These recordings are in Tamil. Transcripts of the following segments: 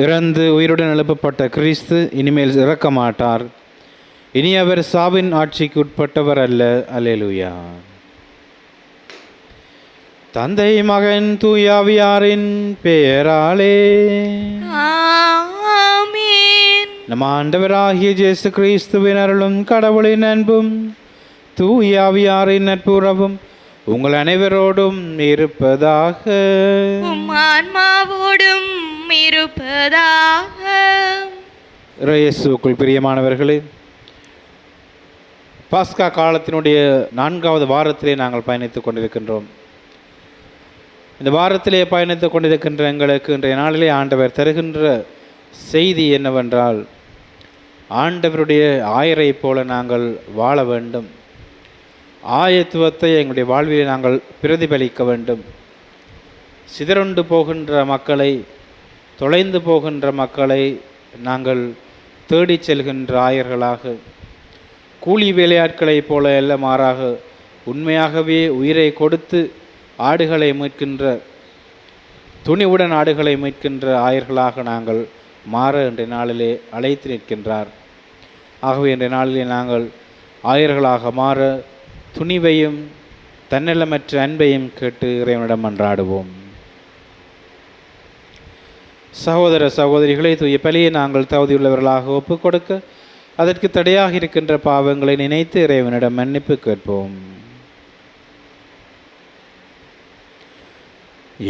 இறந்து உயிருடன் எழுப்பப்பட்ட கிறிஸ்து இனிமேல் இறக்க மாட்டார். இனி அவர் சாவின் ஆட்சிக்கு உட்பட்டவர் அல்ல. அல்லேலூயா. தந்தை மகன் தூயாவியாரின் பெயராலே ஆமென். நம் ஆண்டவராகிய இயேசு கிறிஸ்துவின் அருளும் கடவுளின் அன்பும் தூயாவியாரின் நட்புறவும் உங்கள் அனைவரோடும் இருப்பதாக. உம் ஆன்மாவோடும் இருப்பதாக. இயேசுவுக்குள் பிரியமானவர்களே, பாஸ்கா காலத்தினுடைய 4வது வாரத்திலே நாங்கள் பயணித்துக் கொண்டிருக்கின்றோம். இந்த வாரத்திலே பயணித்துக் கொண்டிருக்கின்ற எங்களுக்கு இன்றைய நாளிலே ஆண்டவர் தருகின்ற செய்தி என்னவென்றால், ஆண்டவருடைய ஆயரை போல நாங்கள் வாழ வேண்டும். ஆயத்துவத்தை எங்களுடைய வாழ்விலே நாங்கள் பிரதிபலிக்க வேண்டும். சிதறுண்டு போகின்ற மக்களை, தொலைந்து போகின்ற மக்களை நாங்கள் தேடிச் செல்கின்ற ஆயர்களாக, கூலி வேலையாட்களைப் போல அல்ல, மாறாக உண்மையாகவே உயிரை கொடுத்து ஆடுகளை மீட்கின்ற, துணிவுடன் ஆடுகளை மீட்கின்ற ஆயர்களாக நாங்கள் மாற இன்றைய நாளிலே அழைத்து நிற்கின்றார். ஆகவே இன்றைய நாளிலே நாங்கள் ஆயர்களாக மாற துணிவையும் தன்னலமற்ற அன்பையும் கேட்டு இறைவனிடம் மன்றாடுவோம். சகோதர சகோதரிகளை, தூய பலியை நாங்கள் தகுதியுள்ளவர்களாக ஒப்புக் கொடுக்க அதற்கு தடையாக இருக்கின்ற பாவங்களை நினைத்து இறைவனிடம் மன்னிப்பு கேட்போம்.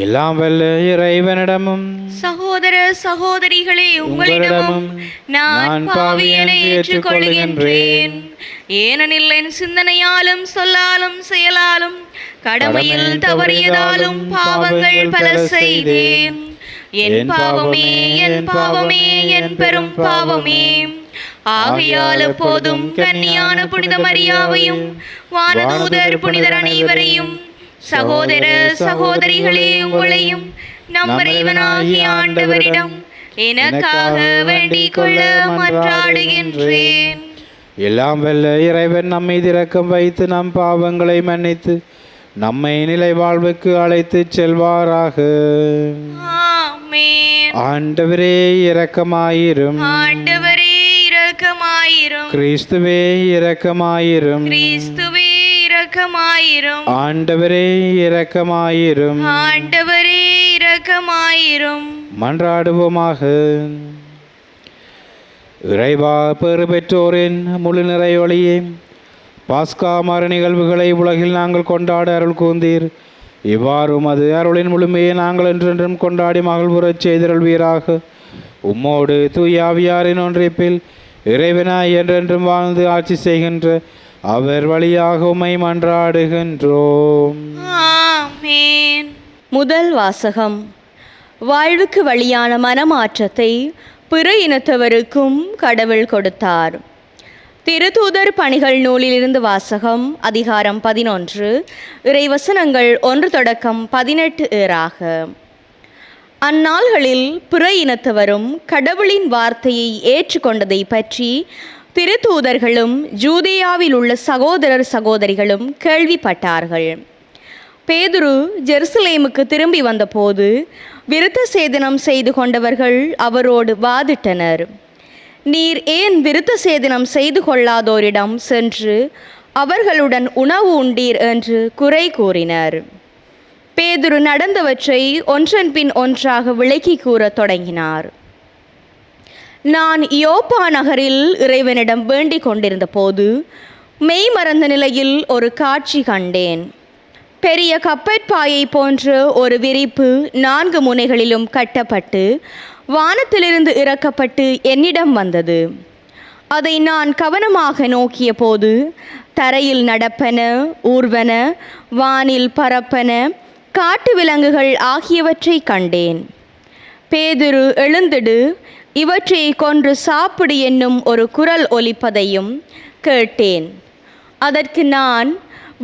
எல்லாம் வல்ல இறைவனிடமும் சகோதர சகோதரிகளே, உங்களிடமும் நான் பாவியனை ஏற்றுக்கொள்கின்றேன். ஏனெனில் என் சிந்தனையாலும் சொல்லாலும் செயலாலும் கடமையில் தவறியதாலும் பாவங்கள் பல செய்தேன். என் பாவமே, என் பாவமே, என் பெரும் பாவமே. ஆகையால் எப்போதும் கன்னியான புனித மரியாவையும் வானதூதர் புனிதர் அனைவரையும், சகோதர சகோதரிகளே, உங்களையும் நம் இறைவனாகிய ஆண்டவரிடம் எனக்காக வேண்டிக் கொள்ள மன்றாடுகின்றேன். எல்லாம் வல்ல இறைவன் நம்மை இரக்கம் வைத்து நம் பாவங்களை மன்னித்து நம்மை நிலை வாழ்வுக்கு அழைத்து செல்வாராக. ஆமென். ஆண்டவரே இரக்கமாயிரும். ஆண்டவரே இரக்கமாயிரும். கிறிஸ்துவே இரக்கமாயிரும். கிறிஸ்துவே இரக்கமாயிரும். ஆண்டவரே இரக்கமாயிரும். ஆண்டவரே இரக்கமாயிரும். மன்றாடுவோமாக. இறைவா, பெறு பெற்றோரின் முழு நிறைவொளியே, பாஸ்கா மர நிகழ்வுகளை உலகில் நாங்கள் கொண்டாட அருள் கூந்தீர். இவ்வாறு அது அருளின் முழுமையை நாங்கள் என்றென்றும் கொண்டாடி மகிழ்வுறச் செய்தருள்வீராக. உம்மோடு தூயாவியாரின் ஒன்றிப்பில் இறைவனாய் என்றென்றும் வாழ்ந்து ஆட்சி செய்கின்ற அவர் வழியாக உம்மை மன்றாடுகின்றோம். ஆமென். முதல் வாசகம். வாழ்வுக்கு வழியான மனமாற்றத்தை பிற இனத்தவருக்கும் கடவுள் கொடுத்தார். திருத்தூதர் பணிகள் நூலிலிருந்து வாசகம். அதிகாரம் 11, இறைவசனங்கள் 1 தொடக்கம் 18 ஏறாக. அந்நாள்களில் பிற இனத்தவரும் கடவுளின் வார்த்தையை ஏற்றுக்கொண்டதை பற்றி திருத்தூதர்களும் ஜூதேயாவில் உள்ள சகோதரர் சகோதரிகளும் கேள்விப்பட்டார்கள். பேதுரு ஜெருசலேமுக்கு திரும்பி வந்தபோது விருத்த சேதனம் செய்து கொண்டவர்கள் அவரோடு வாதிட்டனர். நீர் ஏன் விருத்த சேதனம் செய்து கொள்ளாதோரிடம் சென்று அவர்களுடன் உணவு உண்டீர் என்று குறை கூறினர். பேதுரு நடந்தவற்றை ஒன்றன் பின் ஒன்றாக விளக்கி கூறத் தொடங்கினார். நான் யோப்பா நகரில் இறைவனிடம் வேண்டிக் கொண்டிருந்த போது மெய் மறந்த நிலையில் ஒரு காட்சி கண்டேன். பெரிய கப்பற்பாயை போன்ற ஒரு விரிப்பு 4 முனைகளிலும் கட்டப்பட்டு வானத்திலிருந்து இறக்கப்பட்டு என்னிடம் வந்தது. அதை நான் கவனமாக நோக்கிய போது தரையில் நடப்பன, ஊர்வன, வானில் பறப்பன, காட்டு விலங்குகள் ஆகியவற்றை கண்டேன். பேதுரு, எழுந்திடு, இவற்றை கொன்று சாப்பிடு என்னும் ஒரு குரல் ஒலிப்பதையும் கேட்டேன். அதற்கு நான்,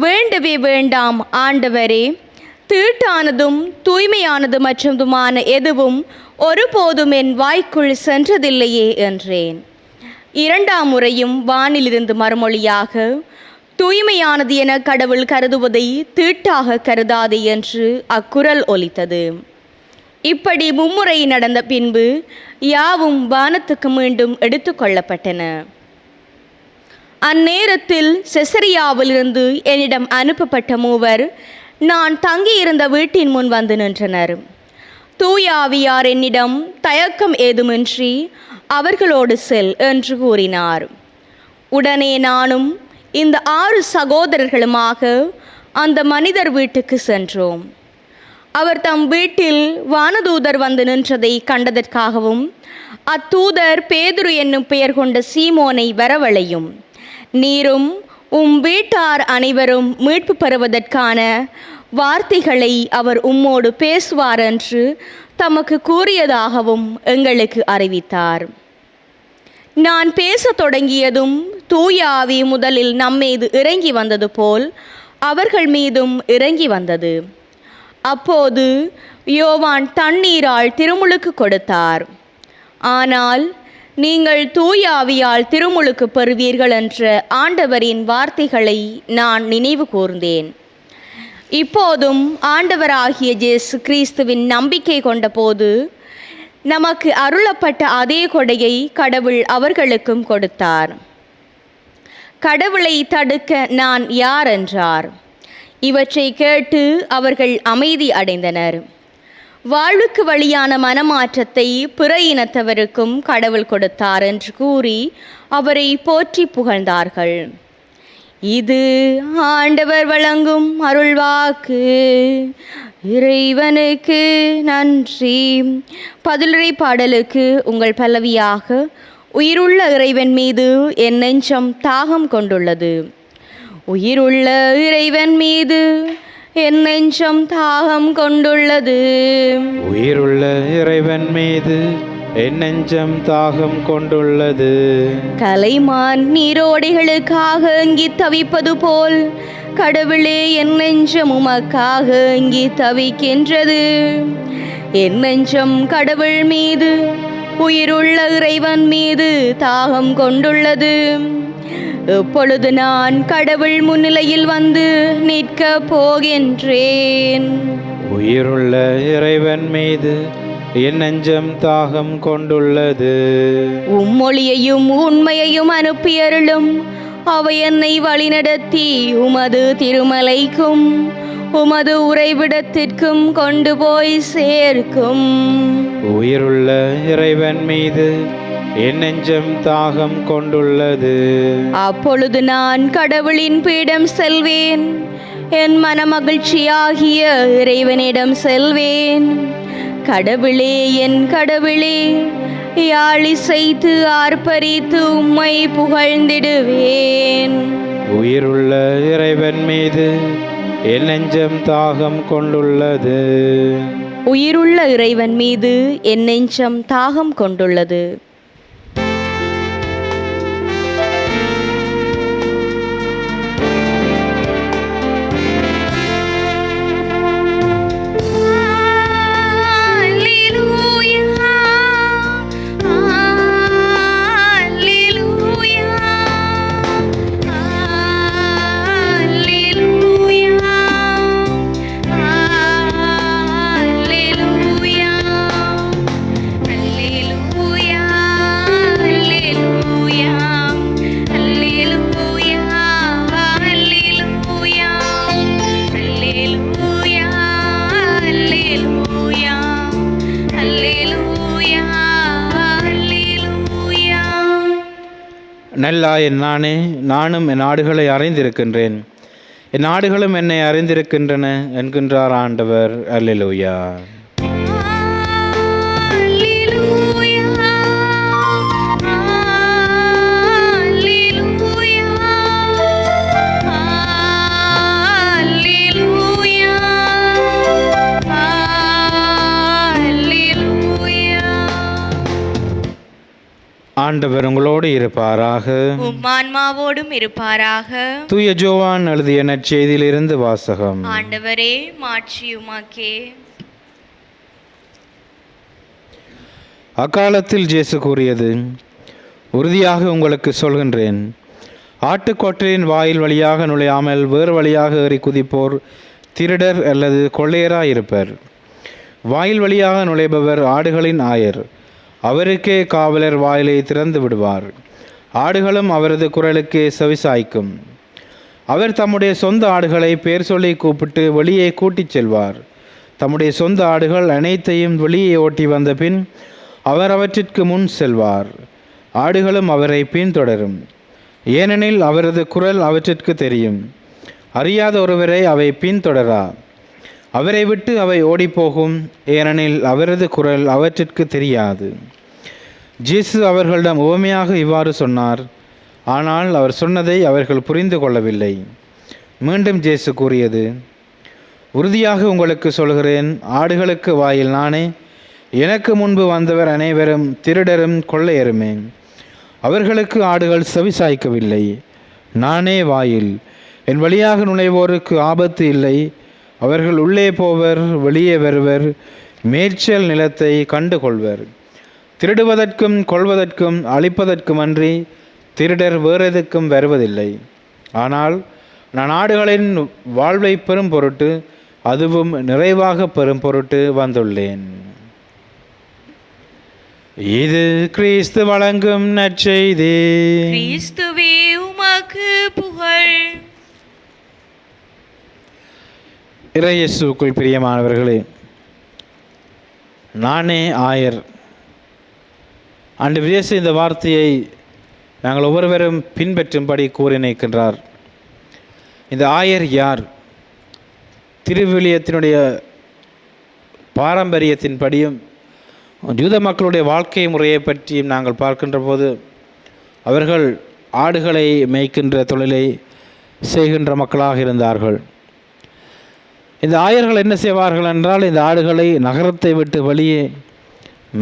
வேண்டவே வேண்டாம் ஆண்டவரே, தீட்டானதும் தூய்மையானது மற்றுமான எதுவும் ஒருபோதும் என் வாய்க்குள் சென்றதில்லையே என்றேன். 2ஆம் முறையும் வானிலிருந்து மறுமொழியாக, தூய்மையானது என கடவுள் கருதுவதை தீட்டாக கருதாதே என்று அக்குரல் ஒலித்தது. இப்படி மும்முறை நடந்த பின்பு யாவும் வானத்துக்கு மீண்டும் எடுத்து கொள்ளப்பட்டன. அந்நேரத்தில் செசரியாவிலிருந்து என்னிடம் அனுப்பப்பட்ட மூவர் நான் தங்கியிருந்த வீட்டின் முன் வந்து நின்றனர். தூய ஆவியார் என்னிடம் தயக்கம் ஏதுமின்றி அவர்களோடு செல் என்று கூறினார். உடனே நானும் இந்த 6 சகோதரர்களுமாக அந்த மனிதர் வீட்டுக்கு சென்றோம். அவர் தம் வீட்டில் வானதூதர் வந்து நின்றதை கண்டதற்காகவும் அத்தூதர் பேதுரு என்னும் பெயர் கொண்ட சீமோனை வரவழையும், நீரும் வீட்டார் அனைவரும் மீட்பு பெறுவதற்கான வார்த்தைகளை அவர் உம்மோடு பேசுவார் என்று தமக்கு கூறியதாகவும் எங்களுக்கு அறிவித்தார். நான் பேசத் தொடங்கியதும் தூய ஆவி முதலில் நம்மீது இறங்கி வந்தது போல் அவர்கள் மீதும் இறங்கி வந்தது. அப்போது யோவான் தண்ணீரால் திருமுழுக்கு கொடுத்தார். ஆனால் நீங்கள் தூய ஆவியால் திருமுழுக்கு பெறுவீர்கள் என்ற ஆண்டவரின் வார்த்தைகளை நான் நினைவு கூர்ந்தேன். இப்போதும் ஆண்டவராகிய இயேசு கிறிஸ்துவின் நம்பிக்கை கொண்ட போது நமக்கு அருளப்பட்ட அதே கொடையை கடவுள் அவர்களுக்கும் கொடுத்தார். கடவுளை தடுக்க நான் யார் என்றார். இவற்றை கேட்டு அவர்கள் அமைதி அடைந்தனர். வாழ்வுக்கு வழியான மனமாற்றத்தை பிற இனத்தவருக்கும் கடவுள் கொடுத்தார் என்று கூறி அவரை போற்றி புகழ்ந்தார்கள். இது ஆண்டவர் வழங்கும் அருள்வாக்கு. இறைவனுக்கு நன்றி. பதிலுரை பாடலுக்கு உங்கள் பல்லவியாக, உயிருள்ள இறைவன் மீது என் நெஞ்சம் தாகம் கொண்டுள்ளது. உயிருள்ள இறைவன் மீது என் நெஞ்சம் தாகம் கொண்டுள்ளது. உயிருள்ள இறைவன் மீது என் நெஞ்சம் தாகம் கொண்டுள்ளது. கலைமான் நீரோடைகளுக்காக ஏங்கி தவிப்பது போல் கடவுளே என் நெஞ்சம் உமக்காக ஏங்கி தவிக்கின்றது. என் நெஞ்சம் கடவுள் மீது, உயிருள்ள இறைவன் மீது தாகம் கொண்டுள்ளது. இப்பொழுது நான் கடவுள் முன்னிலையில் வந்து நிற்க போகின்றேன். உயிருள்ள இறைவன் மீது என் நெஞ்சம் தாகம் கொண்டுள்ளது. உம்மொழியையும் உண்மையையும் அனுப்பியருளும். அவை என்னை வழிநடத்தி உமது திருமலைக்கும் உமது உறைவிடத்திற்கும் கொண்டு போய் சேர்க்கும். உயிருள்ள இறைவன் மீது என் நெஞ்சம் தாகம் கொண்டுள்ளது. அப்பொழுது நான் கடவுளின் பீடம் செல்வேன். என் மனமகிழ்ச்சியாகிய இறைவனிடம் செல்வேன். கடவுளே, என் கடவுளே, யாழிசைத்து ஆர்ப்பரித்து உம்மை புகழ்ந்திடுவேன். உயிருள்ள இறைவன் மீது என் நெஞ்சம் தாகம் கொண்டுள்ளது. உயிருள்ள இறைவன் மீது என் நெஞ்சம் தாகம் கொண்டுள்ளது. நல்லாயன் நானே, நானும் என் நாடுகளை அறிந்திருக்கின்றேன், என் நாடுகளும் என்னை அறிந்திருக்கின்றன என்கின்றார் ஆண்டவர். அல்லேலூயா. ஆண்டவர் உங்களோடு இருப்பாராக, உம் ஆன்மாவோடும் இருப்பாராக. தூய ஜோவான் எழுதிய நற்செய்தியிலிருந்து வாசகம். ஆண்டவரே, மாட்சி உமக்கே. அக்காலத்தில் இயேசு கூறியது, உறுதியாக உங்களுக்கு சொல்கின்றேன், ஆட்டுக்கொட்டலின் வாயில் வழியாக நுழையாமல் வேறு வழியாக ஏறி குதிப்போர் திருடர் அல்லது கொள்ளையராயிருப்பர். வாயில் வழியாக நுழைபவர் ஆடுகளின் ஆயர். அவருக்கே காவலர் வாயிலை திறந்து விடுவார். ஆடுகளும் அவரது குரலுக்கே செவிசாய்க்கும். அவர் தம்முடைய சொந்த ஆடுகளை பெயர் சொல்லி கூப்பிட்டு வெளியே கூட்டிச் செல்வார். தம்முடைய சொந்த ஆடுகள் அனைத்தையும் வெளியே ஓட்டி வந்த பின் அவர் அவற்றிற்கு முன் செல்வார். ஆடுகளும் அவரை பின்தொடரும். ஏனெனில் அவரது குரல் அவற்றிற்கு தெரியும். அறியாத ஒருவரை அவை பின்தொடரா. அவரை விட்டு அவை ஓடிப்போகும். ஏனெனில் அவரது குரல் அவற்றிற்கு தெரியாது. இயேசு அவர்களிடம் உவமையாக இவ்வாறு சொன்னார். ஆனால் அவர் சொன்னதை அவர்கள் புரிந்து கொள்ளவில்லை. மீண்டும் இயேசு கூறியது, உறுதியாக உங்களுக்கு சொல்கிறேன், ஆடுகளுக்கு வாயில் நானே. எனக்கு முன்பு வந்தவர் அனைவரும் திருடரும் கொள்ளையருமே. அவர்களுக்கு ஆடுகள் செவிசாய்க்கவில்லை. நானே வாயில். என் வழியாக நுழைவோருக்கு ஆபத்து இல்லை. அவர்கள் உள்ளே போவர், வெளியே வருவர், மேய்ச்சல் நிலத்தை கண்டுகொள்வர். திருடுவதற்கும் கொள்வதற்கும் அழிப்பதற்குமன்றி திருடர் வேறெதுக்கும் வருவதில்லை. ஆனால் நான் ஆடுகளின் வாழ்வை பெறும் பொருட்டு, அதுவும் நிறைவாக பெறும் பொருட்டு வந்துள்ளேன். இது கிறிஸ்து வழங்கும் நற்செய்தி. கிறிஸ்துவே உமக்கு புகழ். இறையேசுவுக்குள் பிரியமானவர்களே, நானே ஆயர். ஆண்டவர் இயேசு இந்த வார்த்தையை நாங்கள் ஒவ்வொருவரும் பின்பற்றும்படி கூறி நிற்கின்றார். இந்த ஆயர் யார்? திருவிவிலியத்தினுடைய பாரம்பரியத்தின்படியும் யூத மக்களுடைய வாழ்க்கை முறையை பற்றியும் நாங்கள் பார்க்கின்ற போது, அவர்கள் ஆடுகளை மேய்க்கின்ற தொழிலை செய்கின்ற மக்களாக இருந்தார்கள். இந்த ஆயர்கள் என்ன செய்வார்கள் என்றால், இந்த ஆடுகளை நகரத்தை விட்டு வெளியே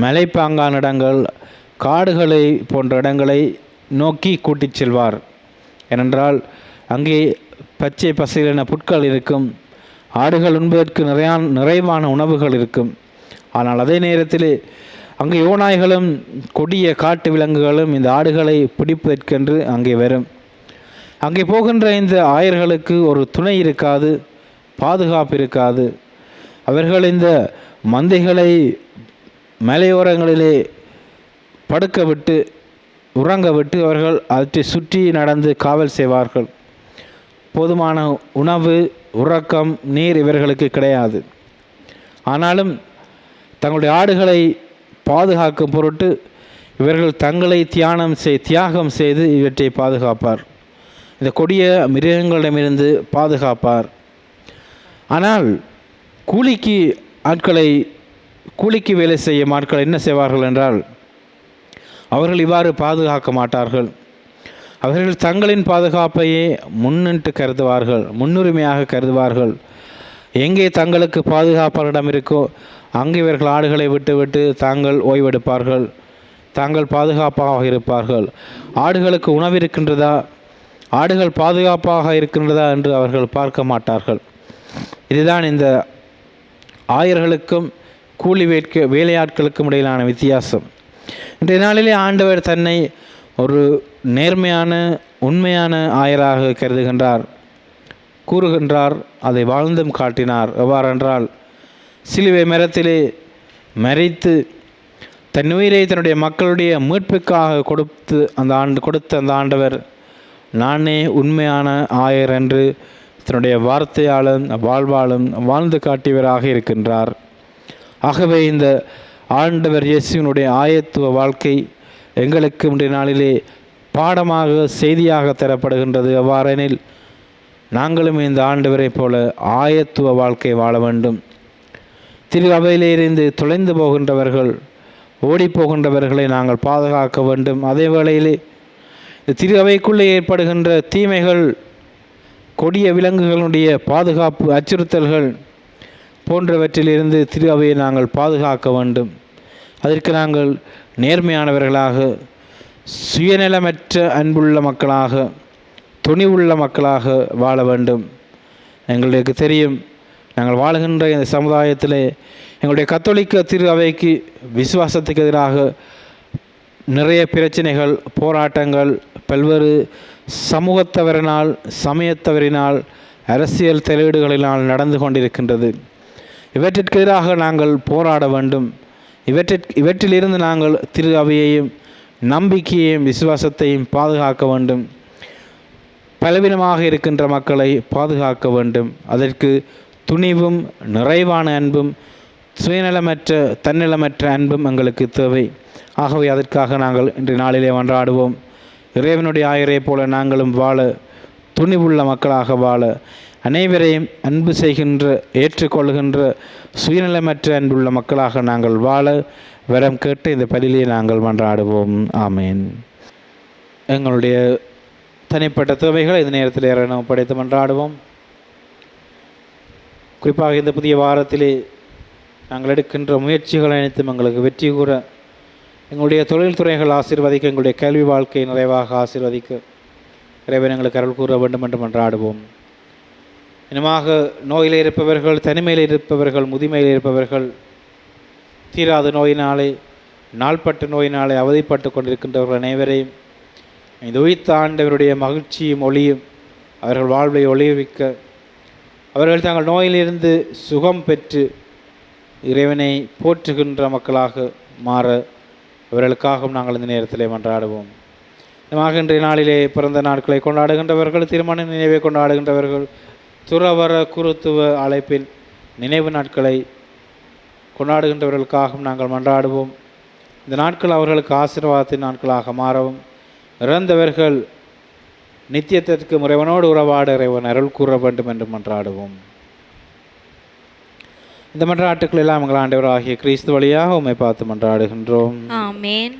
மலைப்பாங்கான இடங்கள், காடுகளை போன்ற இடங்களை நோக்கி கூட்டிச் செல்வார். ஏனென்றால் அங்கே பச்சை பசையிலான புட்கள் இருக்கும். ஆடுகள் உண்பதற்கு நிறைவான உணவுகள் இருக்கும். ஆனால் அதே நேரத்தில் அங்கே ஓநாய்களும் கொடிய காட்டு விலங்குகளும் இந்த ஆடுகளை பிடிப்பதற்கென்று அங்கே வரும். அங்கே போகின்ற இந்த ஆயர்களுக்கு ஒரு துணை இருக்காது, பாதுகாப்பு இருக்காது. அவர்கள் இந்த மந்தைகளை மலையோரங்களிலே படுக்க விட்டு உறங்க விட்டு அவர்கள் அவற்றை சுற்றி நடந்து காவல் செய்வார்கள். போதுமான உணவு, உறக்கம், நீர் இவர்களுக்கு கிடையாது. ஆனாலும் தங்களுடைய ஆடுகளை பாதுகாக்கும் பொருட்டு இவர்கள் தங்களை தியாகம் செய்து இவற்றை பாதுகாப்பார். இந்த கொடிய மிருகங்களிடமிருந்து பாதுகாப்பார். ஆனால் கூலிக்கு வேலை செய்யும் ஆட்கள் என்ன செய்வார்கள் என்றால், அவர்கள் இவ்வாறு பாதுகாக்க மாட்டார்கள். அவர்கள் தங்களின் பாதுகாப்பையே முன்னுரிமையாக கருதுவார்கள். எங்கே தங்களுக்கு பாதுகாப்பாளரிடம் இருக்கோ அங்கே இவர்கள் ஆடுகளை விட்டு தாங்கள் ஓய்வெடுப்பார்கள். தாங்கள் பாதுகாப்பாக இருப்பார்கள். ஆடுகளுக்கு உணவு இருக்கின்றதா, ஆடுகள் பாதுகாப்பாக இருக்கின்றதா என்று அவர்கள் பார்க்க மாட்டார்கள். இதுதான் இந்த ஆயர்களுக்கும் கூலி வேலையாட்களுக்கும் இடையிலான வித்தியாசம். இன்றைய நாளிலே ஆண்டவர் தன்னை ஒரு நேர்மையான உண்மையான ஆயராக கூறுகின்றார். அதை வாழ்ந்தும் காட்டினார். எவ்வாறென்றால், சிலுவை மரத்திலே மரித்து தன் உயிரை தன்னுடைய மக்களுடைய மீட்புக்காக கொடுத்த அந்த ஆண்டவர் நானே உண்மையான ஆயர் என்று தன்னுடைய வார்த்தையாலும் வாழ்வாலும் வாழ்ந்து காட்டியவராக இருக்கின்றார். ஆகவே இந்த ஆண்டவர் இயேசுவினுடைய ஆயத்துவ வாழ்க்கை எங்களுக்கு இன்றைய நாளிலே பாடமாக செய்தியாக தரப்படுகின்றது. எவ்வாறெனில், நாங்களும் இந்த ஆண்டவரை போல ஆயத்துவ வாழ்க்கை வாழ வேண்டும். திரு அவையிலிருந்து தொலைந்து போகின்றவர்கள், ஓடிப்போகின்றவர்களை நாங்கள் பாதுகாக்க வேண்டும். அதே வேளையிலே திரு அவைக்குள்ளே ஏற்படுகின்ற தீமைகள், கொடிய விலங்குகளுடைய பாதுகாப்பு அச்சுறுத்தல்கள் போன்றவற்றிலிருந்து திரு அவையை நாங்கள் பாதுகாக்க வேண்டும். அதற்கு நாங்கள் நேர்மையானவர்களாக, சுயநலமற்ற அன்புள்ள மக்களாக, துணிவுள்ள மக்களாக வாழ வேண்டும். எங்களுக்கு தெரியும், நாங்கள் வாழுகின்ற இந்த சமுதாயத்தில் எங்களுடைய கத்தோலிக்க திரு அவைக்கு விசுவாசத்துக்கு எதிராக நிறைய பிரச்சனைகள், போராட்டங்கள் பல்வேறு சமூகத்தவரினால், சமயத்தவரினால், அரசியல் தலையீடுகளினால் நடந்து கொண்டிருக்கின்றது. இவற்றிற்கு எதிராக நாங்கள் போராட வேண்டும். இவற்றிலிருந்து நாங்கள் திரு அவையையும் நம்பிக்கையையும் விசுவாசத்தையும் பாதுகாக்க வேண்டும். பலவீனமாக இருக்கின்ற மக்களை பாதுகாக்க வேண்டும். அதற்கு துணிவும் நிறைவான அன்பும் சுயநலமற்ற தன்னலமற்ற அன்பும் எங்களுக்கு தேவை. ஆகவே அதற்காக நாங்கள் இன்றைய நாளிலே மன்றாடுவோம். இறைவனுடைய ஆயரை போல நாங்களும் வாழ, துணிவுள்ள மக்களாக வாழ, அனைவரையும் அன்பு செய்கின்ற ஏற்றுக்கொள்கின்ற சுயநலமற்ற அன்புள்ள மக்களாக நாங்கள் வாழ வரம் கேட்டு இந்த பலியிலே நாங்கள் மன்றாடுவோம். ஆமேன். எங்களுடைய தனிப்பட்ட தேவைகளை இந்த நேரத்தில் நாம் படைத்து மன்றாடுவோம். குறிப்பாக இந்த புதிய வாரத்திலே நாங்கள் எடுக்கின்ற முயற்சிகள் அனைத்தும் எங்களுக்கு வெற்றி கூற, எங்களுடைய தொழில்துறைகள் ஆசீர்வதிக்க, எங்களுடைய கல்வி வாழ்க்கை நிறைவாக ஆசீர்வதிக்க இறைவன் எங்களுக்கு அருள் கூற வேண்டும் என்று மன்றாடுவோம். இனமாக நோயில் இருப்பவர்கள், தனிமையில் இருப்பவர்கள், முதுமையில் இருப்பவர்கள், தீராத நோயினாலே நாள்பட்ட நோயினாலே அவதிப்பட்டு கொண்டிருக்கின்றவர்கள் அனைவரையும் இந்த உயிர்த்த ஆண்டவருடைய மகிழ்ச்சியும் ஒளியும் அவர்கள் வாழ்வை ஒளிவிக்க, அவர்கள் தங்கள் நோயிலிருந்து சுகம் பெற்று இறைவனை போற்றுகின்ற மக்களாக மாற அவர்களுக்காகவும் நாங்கள் இந்த நேரத்திலே மன்றாடுவோம். இனமாக இன்றைய நாளிலே பிறந்த நாட்களை கொண்டாடுகின்றவர்கள், திருமண நினைவை கொண்டாடுகின்றவர்கள், துறவர குருத்துவ அழைப்பில் நினைவு நாட்களை கொண்டாடுகின்றவர்களுக்காகவும் நாங்கள் மன்றாடுவோம். இந்த நாட்கள் அவர்களுக்கு ஆசீர்வாதத்தின் நாட்களாக மாறவும், இறந்தவர்கள் நித்தியத்திற்கு இறைவனோடு உறவாட இறைவன் அருள் கூற வேண்டும் என்று மன்றாடுவோம். இந்த மன்றாட்டுக்கள் எல்லாம் எங்கள் ஆண்டவர் ஆகிய கிறிஸ்து வழியாக உம்மை பார்த்து மன்றாடுகின்றோம். ஆமென்.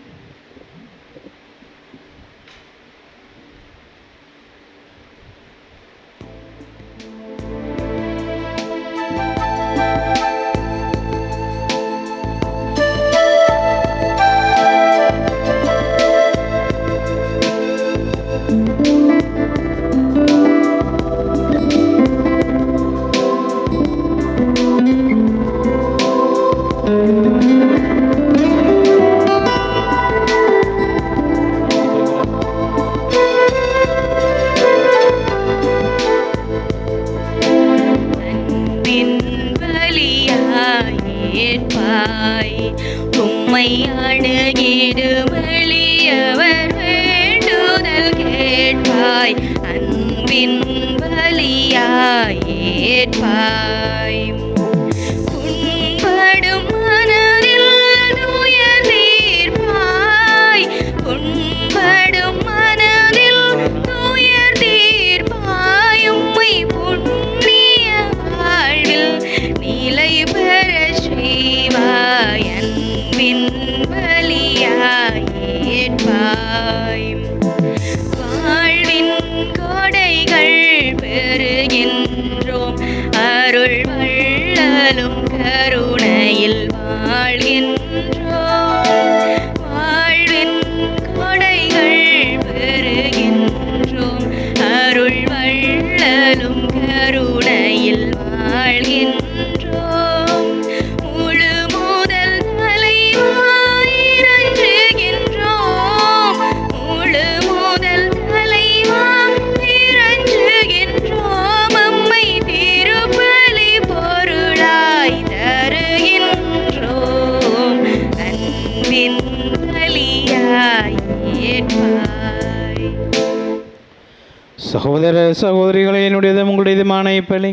சகோதர சகோதரிகளை, என்னுடையதும் உங்களுடையதுமான இப்பலி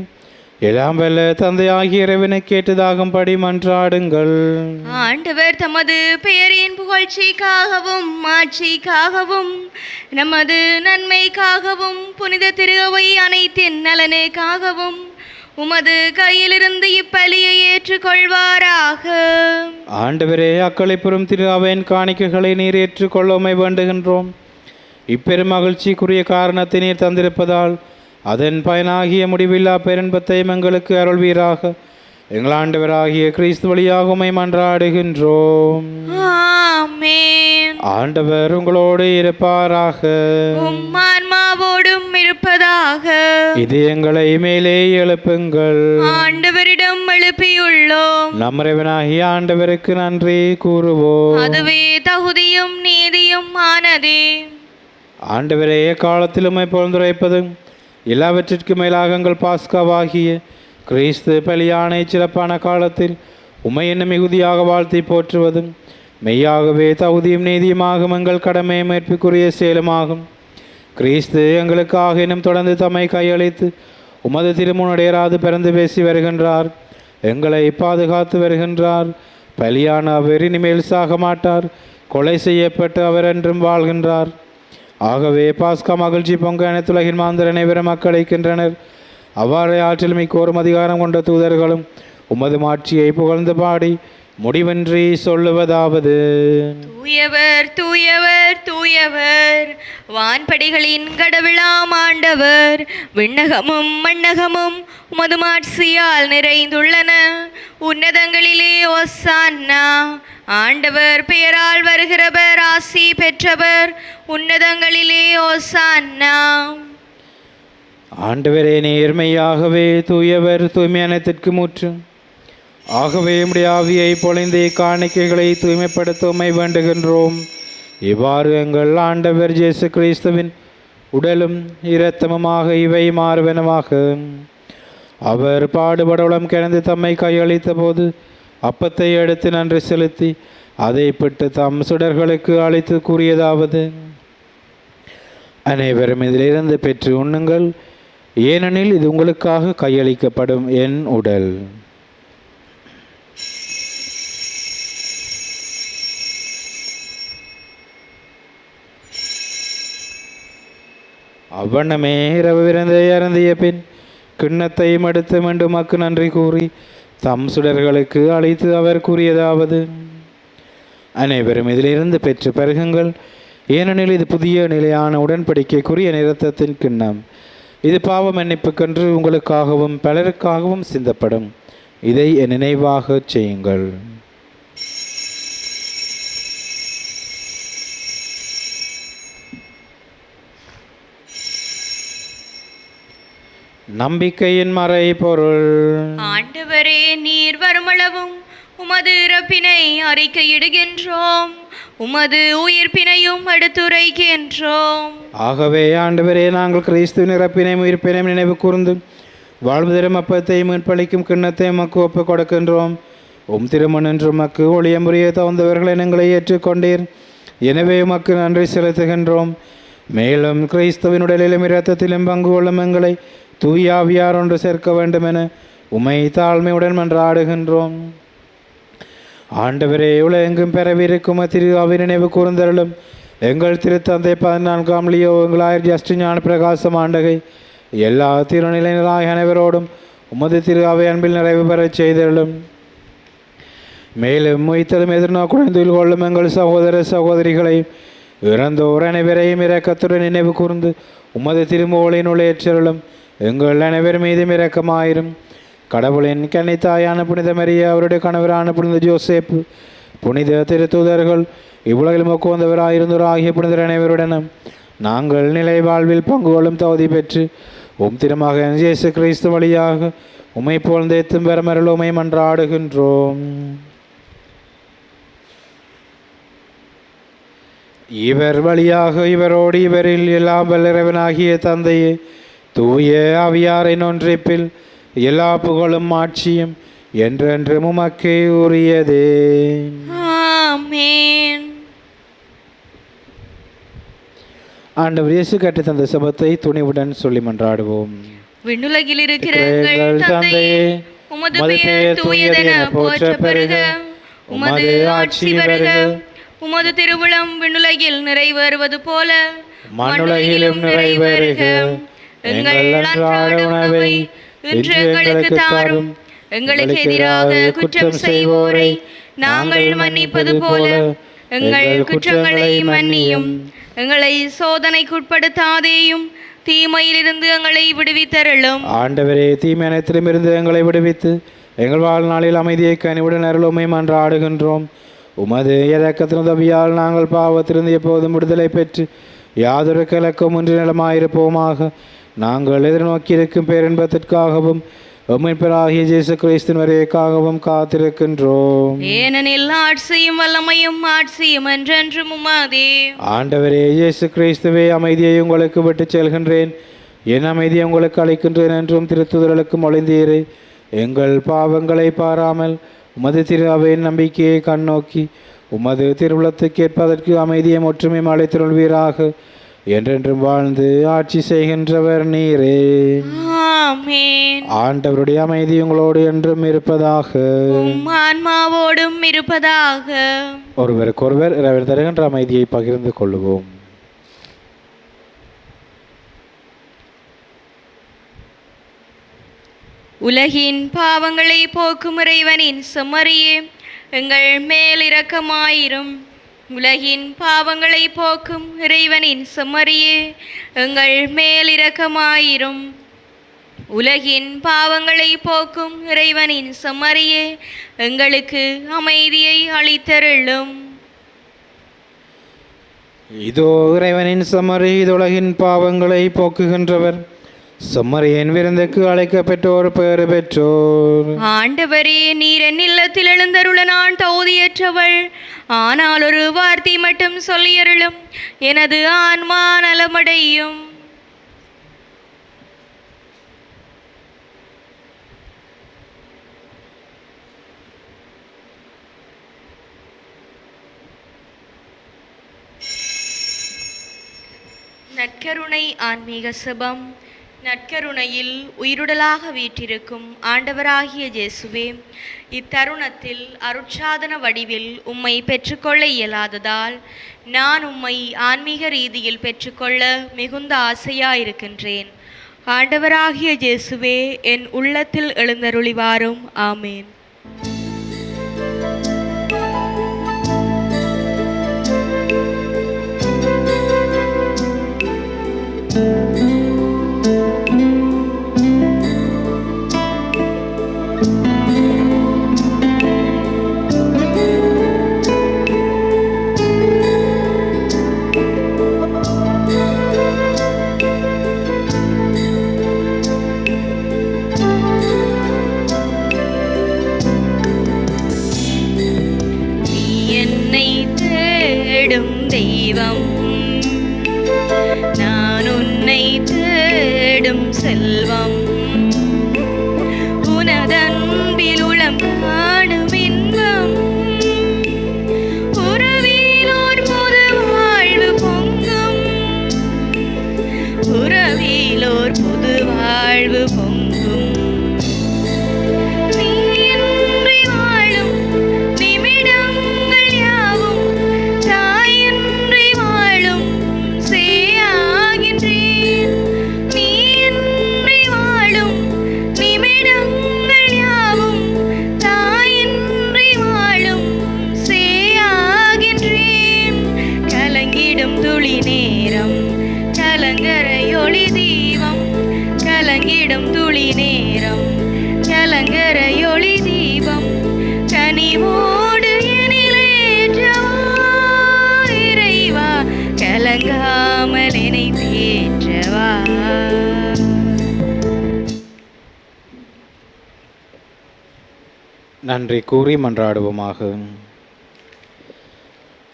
எல்லாம் வல்ல தந்தையாகிய இறைவனை கேட்டதாகும்படி மன்றாடுங்கள். ஆண்டவர் தமது பெயரின் புகழ்ச்சிக்காகவும் மாட்சிக்காகவும் நமது நன்மைக்காகவும் புனித திரு அவை அனைத்தின் நலனுக்காகவும் உமது கையிலிருந்து இப்பலியை ஏற்றுக்கொள்வாராக. ஆண்டவரே, அக்களிப்புறும் திரு அவையின் காணிக்கைகளை நீர் ஏற்றுக்கொள்ளமை வேண்டுகின்றோம். இப்பெரும் மகிழ்ச்சிக்குரிய காரணத்தை நீர் தந்திருப்பதால் அதன் பயனாகிய முடிவில்லா பேரன்பத்தை எங்களுக்கு அருள்வீராக. எங்கள் ஆண்டவராகிய கிறிஸ்து வழியாக உம்மை மன்றாடுகின்றோம். ஆமென். ஆண்டவர் உங்களோடு இருப்பாராக. உம் ஆன்மாவோடும் இருப்பதாக. இது எங்களை மேலே எழுப்புங்கள். ஆண்டவரிடம் எழுப்பியுள்ளோம். நம் இறைவனாகிய ஆண்டவருக்கு நன்றி கூறுவோம். அதுவே தகுதியும் நீதியும் ஆனதே. ஆண்டவரே, காலத்திலுமை பொழுதுரைப்பதும் எல்லாவற்றிற்கு மேலாக எங்கள் பாஸ்காவாகிய கிறிஸ்து பலியானை சிறப்பான காலத்தில் உம்மை என்ன மிகுதியாக வாழ்த்தி போற்றுவதும் மெய்யாகவே தகுதியும் நீதியுமாகும் எங்கள் கடமை மேற்பிற்குரிய செயலுமாகும். கிறிஸ்து எங்களுக்காக இன்னும் தொடர்ந்து தம்மை கையளித்து உமது திருமுனையராது பிறந்து பேசி வருகின்றார். எங்களை பாதுகாத்து வருகின்றார். பலியான அவர் இனிமேல் சாக மாட்டார். கொலை செய்யப்பட்டு அவர் என்றும் வாழ்கின்றார். ஆகவே பாஸ்கா மகிழ்ச்சி பொங்க அனைத்துலகின் மாந்தர் அனைவரும் மக்களைக்கின்றனர். அவ்வாறே ஆற்றல் மிக்கோரும் அதிகாரம் கொண்ட தூதர்களும் உமது மாட்சியை புகழ்ந்து பாடி முடிவின்றி சொல்லுவதாவது: தூயவர் தூயவர் தூயவர், வான்படிகளின் கடவுளாம் ஆண்டவர். விண்ணகமும் மண்ணகமும் உமது மாட்சியால் நிறைந்துள்ளன. உன்னதங்களிலே ஓசான்னா. ஆண்டவர் பெயரால் வருகிறவர் ஆசி பெற்றவர். உன்னதங்களிலே ஓசான்னா. ஆண்டவரே, நேர்மையாகவே தூயவர், தூய்மையானத்திற்கு முற்றும். ஆகவே உம்முடைய ஆவியை பொழிந்து காணிக்கைகளை தூய்மைப்படுத்த உம்மை வேண்டுகின்றோம். இவ்வாறு எங்கள் ஆண்டவர் இயேசு கிறிஸ்துவின் உடலும் இரத்தமுமாக இவை மாறுவனமாக. அவர் பாடுபடவுளம் கிடந்து தம்மை கையளித்த போது அப்பத்தை எடுத்து நன்றி செலுத்தி அதை பிட்டு தம் சுடர்களுக்கு அளித்து கூறியதாவது: அனைவரும் இதிலிருந்து பெற்று உண்ணுங்கள், ஏனெனில் இது உங்களுக்காக கையளிக்கப்படும் என் உடல். அவ்வண்ணமே இரவு விருந்தை அருந்திய பின் கிண்ணத்தையும் எடுத்து மீண்டும் மக்கு நன்றி கூறி தம் சுடர்களுக்கு அழைத்து அவர் கூறியதாவது: அனைவரும் இதிலிருந்து பெற்று பருகுங்கள், ஏனெனில் இது புதிய நிலையான உடன்படிக்கைக்குரிய இரத்தத்தின் கிண்ணம். இது பாவ மன்னிப்புக்கென்று உங்களுக்காகவும் பலருக்காகவும் சிந்தப்படும். இதை என் நினைவாக செய்யுங்கள். நம்பிக்கையின் மறை பொருள். ஆண்டவரே, நீர் வருமளவும் உமது இறப்பினை அறிக்கையிடுகின்றோம், உமது உயிர்ப்பினையும் எடுத்துரைக்கின்றோம். ஆகவே ஆண்டவரே, நாங்கள் கிறிஸ்துவின் இறப்பினை உயிர்ப்பினையும் நினைவு கூர்ந்து வாழ்வு தரும் அப்பத்தை மீன்பளிக்கும் கிண்ணத்தை மக்கு ஒப்புக் கொடுக்கின்றோம். திருமணன்று மக்கு ஒளியமுறைய தகுந்தவர்களை எங்களை ஏற்றுக்கொண்டீர். எனவே உமக்கு நன்றி செலுத்துகின்றோம். மேலும் கிறிஸ்துவின் உடலிலும் இரத்தத்திலும் பங்கு கொள்ளும் எங்களை தூயாவியார் ஒன்று சேர்க்க வேண்டும் என உமை தாழ்மையுடன் மன்றாடுகின்றோம். ஆண்டவரே, உலகெங்கும் பெறவிருக்கும் திரு அவை நினைவு கூர்ந்தருளும். எங்கள் திருத்தந்தை 14ஆம் லியோ, எங்கள் ஜஸ்டின் ஞான பிரகாசம் ஆண்டகை, எல்லா திருநிலையினராக அனைவரோடும் உமது திரு அவை அன்பில் நிறைவு பெறச் செய்தருளும். மேலும் மொய்த்தலும் எதிர்நோக்குடன் தொழில் கொள்ளும் எங்கள் சகோதர சகோதரிகளை இறந்தோர் அனைவரையும் இரக்கத்துடன் நினைவு கூர்ந்து உமது திருமுகலின் உழையற்றருளும். எங்கள் அனைவர் மீதும் இரக்கமாயிரும். கடவுளின் கன்னித்தாயான புனித மரியா, அவருடைய கணவரான புனித ஜோசேப்பு, புனித திருத்தூதர்கள், இவ்வுலகில் மொக்குவந்தவராயிருந்தோர் ஆகிய புனிதர் அனைவருடனும் நாங்கள் நிலை வாழ்வில் பங்கு கொள்ளும் தகுதி பெற்று திருமகன் இயேசு கிறிஸ்து வழியாக உம்மை போழ்ந்தேத்தும் வரமருள் உம்மை மன்றாடுகின்றோம். இவர் வழியாக இவரோடு இவரில் எல்லாம் வல்லரவனாகிய தந்தையே, தூய ஆவியாரின் ஒன்றிப்பில் எல்லா புகழும் ஆட்சியும் என்றென்றும் உமக்கே உரியதே. ஆமென். ஆண்டவர் இயேசு கற்றுத் தந்த சபத்தை துணிவுடன் சொல்லி மன்றாடுவோம். விண்ணுலகில் இருக்கிற எங்கள் தந்தையே, உமது பெயர் தூயதென போற்றப் பெறுக. உமது ஆட்சி வருக. உமது திருவுளம் விண்ணுலகில் நிறைவேறுவது போல மண்ணுலகிலும் நிறைவேறுக. எங்கள் அன்றாட உணவை இன்று எங்களுக்கு தாரும். எங்களுக்கு எதிராக குற்றம் செய்வோரை நாங்கள் மன்னிப்பது போல எங்கள் குற்றங்களை மன்னியும். எங்களை சோதனைக்குட்படுத்தாதேயும், தீமையிலிருந்து எங்களை விடுவித்தருளும். ஆண்டவரே, தீமை அனைத்திலுமிருந்து எங்களை விடுவித்து எங்கள் வாழ்நாளில் அமைதியை கனிவுடன் அருளுமை மன்றாடுகின்றோம். உமது இரக்கத்தின் உதவியால் நாங்கள் பாவத்திலிருந்து எப்போதும் விடுதலை பெற்று யாதொரு கலக்கம் ஒன்று நிலமாயிருப்போமாக. நாங்கள் எதிர்நோக்கியிருக்கும் பேரின்பத்திற்காகவும் மீட்பராகிய இயேசு கிறிஸ்துவின் வருகைக்காகவும் காத்திருக்கின்றோம். ஏனெனில் ஆட்சியும் வல்லமையும் ஆட்சியும் என்றென்றும் உமதே. ஆண்டவரே இயேசு கிறிஸ்துவே, அமைதியை உங்களுக்கு விட்டு செல்கின்றேன், என் அமைதியை உங்களுக்கு அளிக்கின்றேன் என்றும் திருத்துதலுக்கு மொழிந்தீரே. எங்கள் பாவங்களை பாராமல் உமது திரு அவையின் நம்பிக்கையை கண்ணோக்கி உமது திருவுளத்துக்கு ஏற்பதற்கு அமைதியும் ஒற்றுமையும் அழைத்திருள்வீராக. என்றென்றும் வாழ்ந்து ஆட்சி செய்கின்றவர் நீரே. ஆமென். ஆண்டவருடைய அமைதி உங்களோடு என்றும் இருப்பதாக. உம் ஆன்மாவோடும் இருப்பதாக. ஒருவருக்கொருவர் இறைவர் தருகின்ற அமைதியை பகிர்ந்து கொள்வோம். உலகின் பாவங்களை போக்கும் இறைவனின் செம்மறியே, எங்கள் மேல் இரக்கமாயிரும். உலகின் பாவங்களை போக்கும் இறைவனின் செம்மறியே, எங்கள் மேல் இரக்கமாயிரும். உலகின் பாவங்களை போக்கும் இறைவனின் செம்மறியே, எங்களுக்கு அமைதியை அளித்தருளும். இதோ இறைவனின் செம்மறி, இது உலகின் பாவங்களை போக்குகின்றவர். செம்மறியின் விருந்துக்கு அழைக்கப்பெற்றோர் பேறு பெற்றோர். ஆண்டவரே, நீர் என் இல்லத்தில் எழுந்தருள நான் தகுதியற்றவள். ஆனால் ஒரு வார்த்தை மட்டும் சொல்லியருளும், எனது ஆன்மா நலமடையும். நற்கருணை ஆன்மீக செபம். நற்கருணையில் உயிருடலாக வீற்றிருக்கும் ஆண்டவராகிய இயேசுவே, இத்தருணத்தில் அருட்சாதன வடிவில் உம்மை பெற்றுக்கொள்ள இயலாததால் நான் உம்மை ஆன்மீக ரீதியில் பெற்றுக்கொள்ள மிகுந்த ஆசையாயிருக்கின்றேன். ஆண்டவராகிய இயேசுவே, என் உள்ளத்தில் எழுந்தருளிவாரும். ஆமேன். தெய்வம், நான் உன்னை தேடும் செல்வம், உனதன்பில் உளம் காணும் இன்பம், உறவிலோர் புது வாழ்வு பொங்கும், உறவிலோர் புது வாழ்வு பொங்கும். நன்றி கூறி மன்றாடுவோமாக.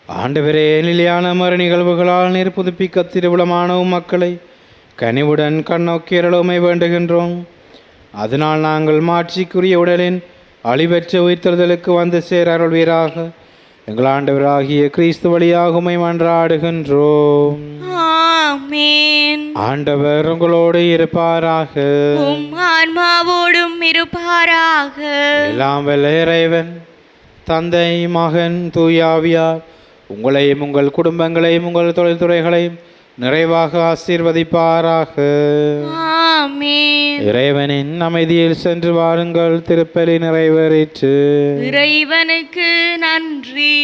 ஆண்டவரே, நிலையான மறு நிகழ்வுகளால் நீர் புதுப்பிக்க திருவிழமானவும் மக்களை கனிவுடன் கண்ணோக்கியருளுமை வேண்டுகின்றோம். அதனால் நாங்கள் மாட்சிக்குரிய உடலின் அழிவற்ற உயிர்த்தெழுதலுக்கு வந்து சேர அருள்வீராக. எங்கள் ஆண்டவராகிய கிறிஸ்து வழியாக உம்மை மன்றாடுகின்றோம். ஆமென். ஆண்டவர் உங்களோடு இருப்பாராக. உம் ஆன்மாவோடும் இருப்பாராக. எல்லாம் வல்ல இறைவன் தந்தை, மகன், தூயாவியார் உங்களையும் உங்கள் குடும்பங்களையும் உங்கள் தொழில்துறைகளையும் நிறைவாக ஆசீர்வதிப்பாராக. ஆமென். இறைவனின் அமைதியில் சென்று வாருங்கள். திருப்பலி நிறைவேறிற்று. இறைவனுக்கு நன்றி.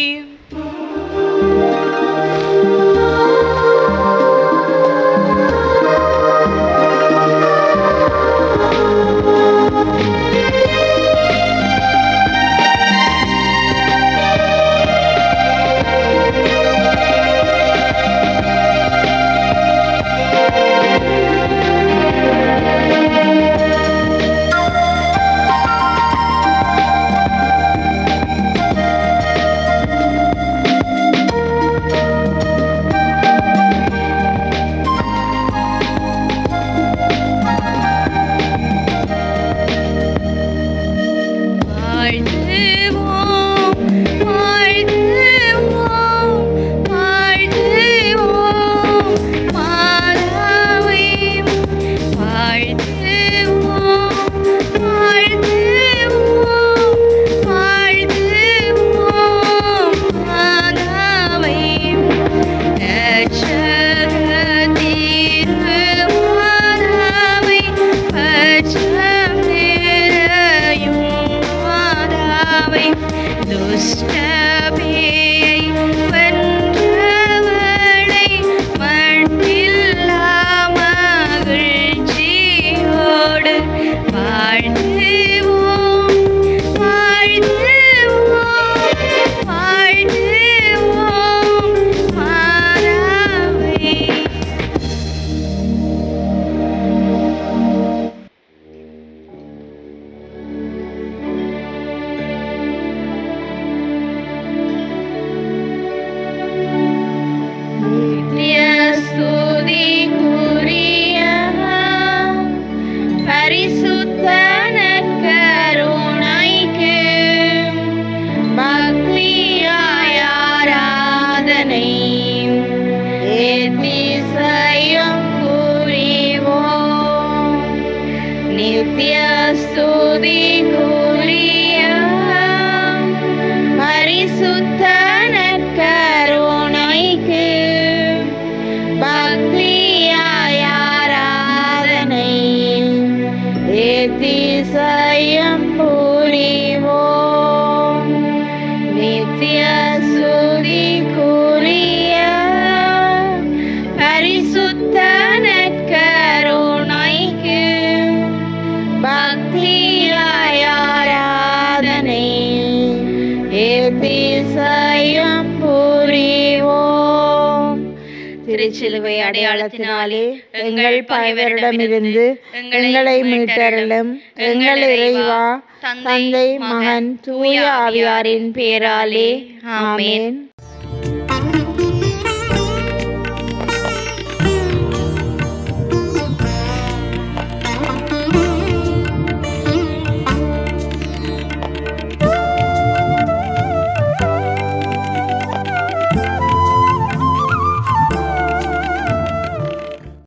சிலுவை அடையாளத்தினாலே எங்கள் பகைவரிடமிருந்து எங்களை மீட்டருளும். எங்கள் இறைவா, தந்தை, மகன், தூய ஆவியாரின் பேராலே ஆமென்.